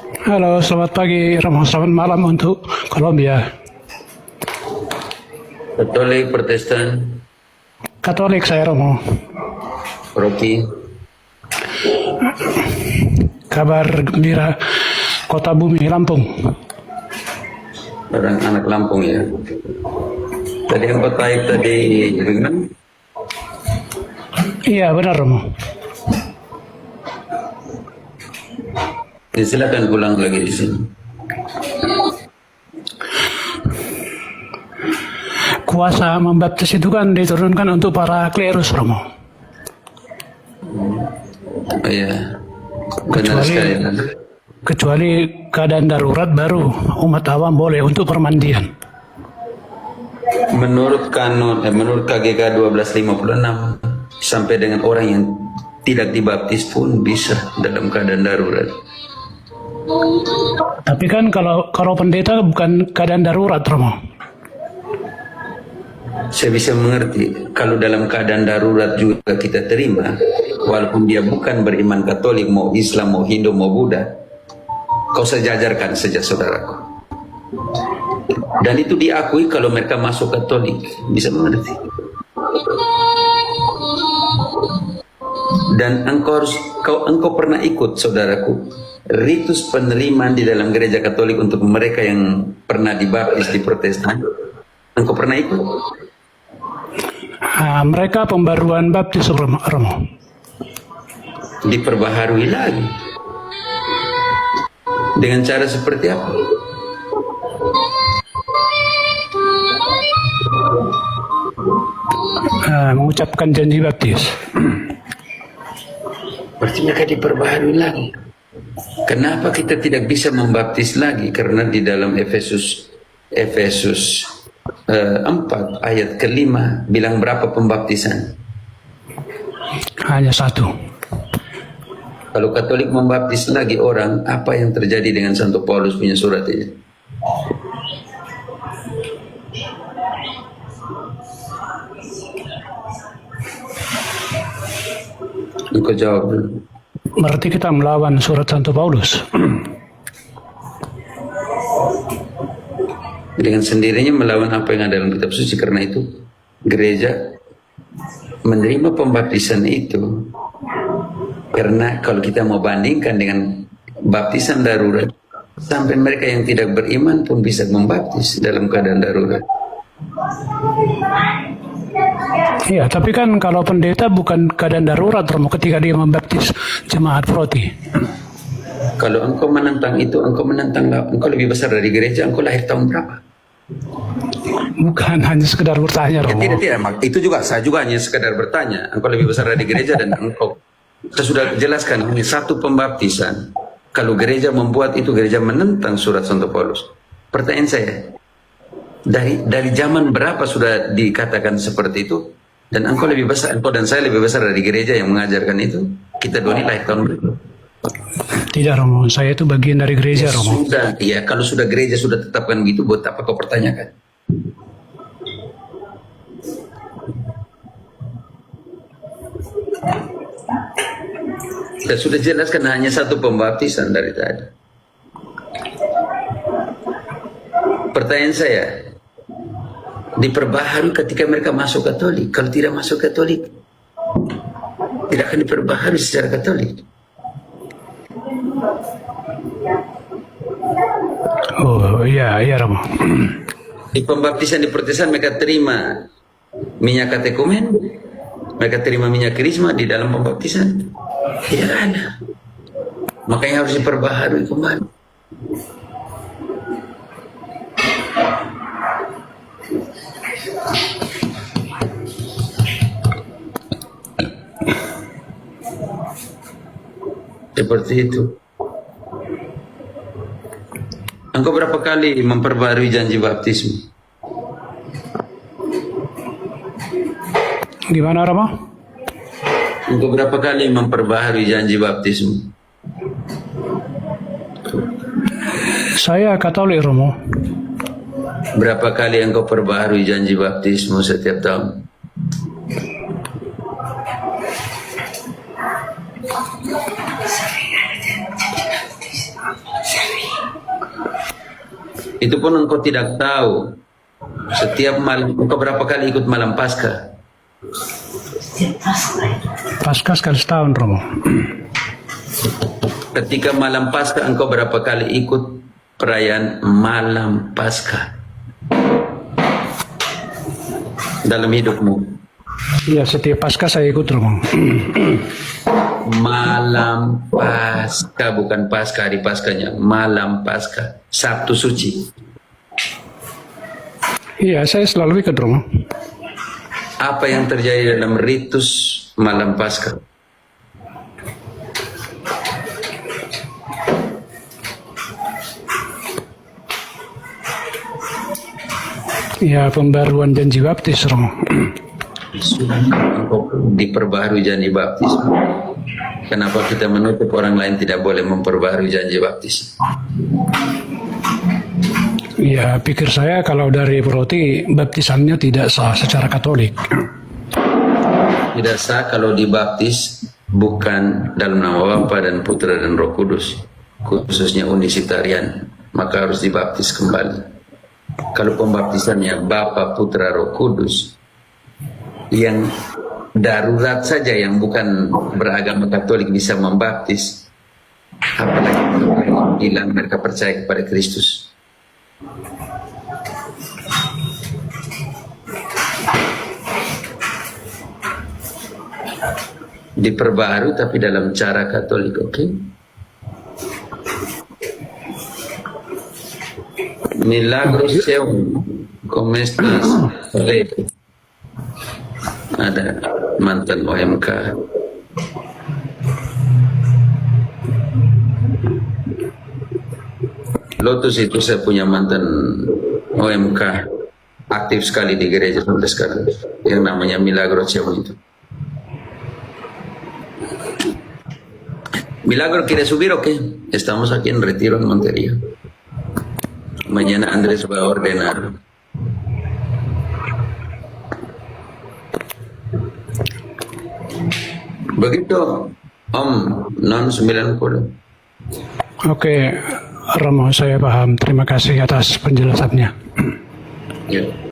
Halo, selamat pagi, Romo. Selamat malam untuk Kolombia. Katolik, Protestan, Katolik saya, Romo. Rocky, Kabar gembira Kota Bumi, Lampung. orang anak Lampung ya. Tadi yang taib tadi dengan Iya, benar, Romo. silakan pulang lagi di sini. Kuasa membaptis itu kan diturunkan untuk para klerus, Romo. Oh iya, benar sekali. Kecuali keadaan darurat baru umat awam boleh untuk permandian. Menurut kanun, menurut KGK 1256 sampai dengan orang yang tidak dibaptis pun bisa dalam keadaan darurat. Tapi kan kalau pendeta bukan keadaan darurat, Romo. Saya bisa mengerti kalau dalam keadaan darurat juga kita terima, walaupun dia bukan beriman Katolik, mau Islam, mau Hindu, mau Buddha, kau sejajarkan saja saudaraku. Dan itu diakui kalau mereka masuk Katolik, bisa mengerti. Dan engkau pernah ikut saudaraku ritus penerimaan di dalam gereja Katolik untuk mereka yang pernah dibaptis di Protestan. Engkau pernah ikut? Mereka pembaruan baptis, Romo. Diperbaharui lagi. Dengan cara seperti apa? Mengucapkan janji baptis. Berarti mereka diperbaharui lagi. Kenapa kita tidak bisa membaptis lagi? Karena di dalam Efesus 4 ayat ke-5 bilang berapa pembaptisan? Hanya satu. Kalau Katolik membaptis lagi orang, apa yang terjadi dengan Santo Paulus punya surat ini? Engkau jawab dulu. Berarti kita melawan surat Santo Paulus. Dengan sendirinya melawan apa yang ada dalam kitab suci. Karena itu gereja menerima pembaptisan itu. Karena kalau kita mau bandingkan dengan baptisan darurat, sampai mereka yang tidak beriman pun bisa membaptis dalam keadaan darurat. Iya, tapi kan kalau pendeta bukan keadaan darurat, Romo, ketika dia membaptis jemaat proti. Kalau engkau menentang itu, engkau lebih besar dari gereja, engkau lahir tahun berapa? Bukan hanya sekedar bertanya, Romo. Tidak, itu juga, saya juga hanya sekedar bertanya. Engkau lebih besar dari gereja dan engkau, saya sudah jelaskan, hanya satu pembaptisan. Kalau gereja membuat itu, gereja menentang surat Santo Paulus. Pertanyaan saya, dari zaman berapa sudah dikatakan seperti itu? Dan engkau lebih besar, engkau dan saya lebih besar dari gereja yang mengajarkan itu. Kita dua ini lahir tahun berapa? Tidak, Romo. Saya itu bagian dari gereja, Romo. Sudah, ya kalau sudah gereja sudah tetapkan gitu, buat apa kau pertanyakan? Kita sudah jelaskan hanya satu pembaptisan dari tadi. Pertanyaan saya, diperbaharui ketika mereka masuk Katolik. Kalau tidak masuk Katolik, tidak akan diperbaharui secara Katolik. Oh, iya, Romo. Di pembaptisan di Protestan mereka terima minyak katekumen, mereka terima minyak krisma di dalam pembaptisan. Tidak ada. Makanya harus diperbaharui kembali. Seperti itu. Engkau berapa kali memperbarui janji baptismu? Gimana, Romo? Engkau berapa kali memperbaharui janji baptismu? Saya Katolik, Romo. Berapa kali engkau perbaharui janji baptismu setiap tahun? Itu pun engkau tidak tahu. Setiap malam, engkau berapa kali ikut malam Paskah? Paskah sekali setahun, Romo. Ketika malam Paskah, engkau berapa kali ikut perayaan malam Paskah dalam hidupmu? Iya, setiap Paskah saya ikut, Romo. Malam Paskah, bukan Paskah hari Paskahnya, malam Paskah, Sabtu suci. Iya, saya selalu ikut, Romo. Apa yang terjadi dalam ritus malam Paskah? Ya, pembaruan janji baptis, Romo. Diperbaharui janji baptis. Kenapa kita menutup orang lain tidak boleh memperbaharui janji baptis? Ya, pikir saya kalau dari berarti baptisannya tidak sah secara Katolik. Tidak sah kalau dibaptis bukan dalam nama Bapa dan Putra dan Roh Kudus, khususnya unisitarian, maka harus dibaptis kembali. Kalau pembaptisannya Bapa, Putra, Roh Kudus, yang darurat saja yang bukan beragama Katolik bisa membaptis, apalagi mereka bilang mereka percaya kepada Kristus. Diperbaharui tapi dalam cara Katolik, oke? Milagros ¿cómo estás? Ada mantan OMK. Lotus itu saya punya mantan OMK, aktif sekali di gereja sampai sekarang, yang namanya Milagros itu. Milagro, ¿quiere subir o qué? Estamos aquí en Retiro, en Montería. Mañana Andrés va a ordenar. Begitu, Om Non 90. Oke, Romo, saya paham. Terima kasih atas penjelasannya. Ya.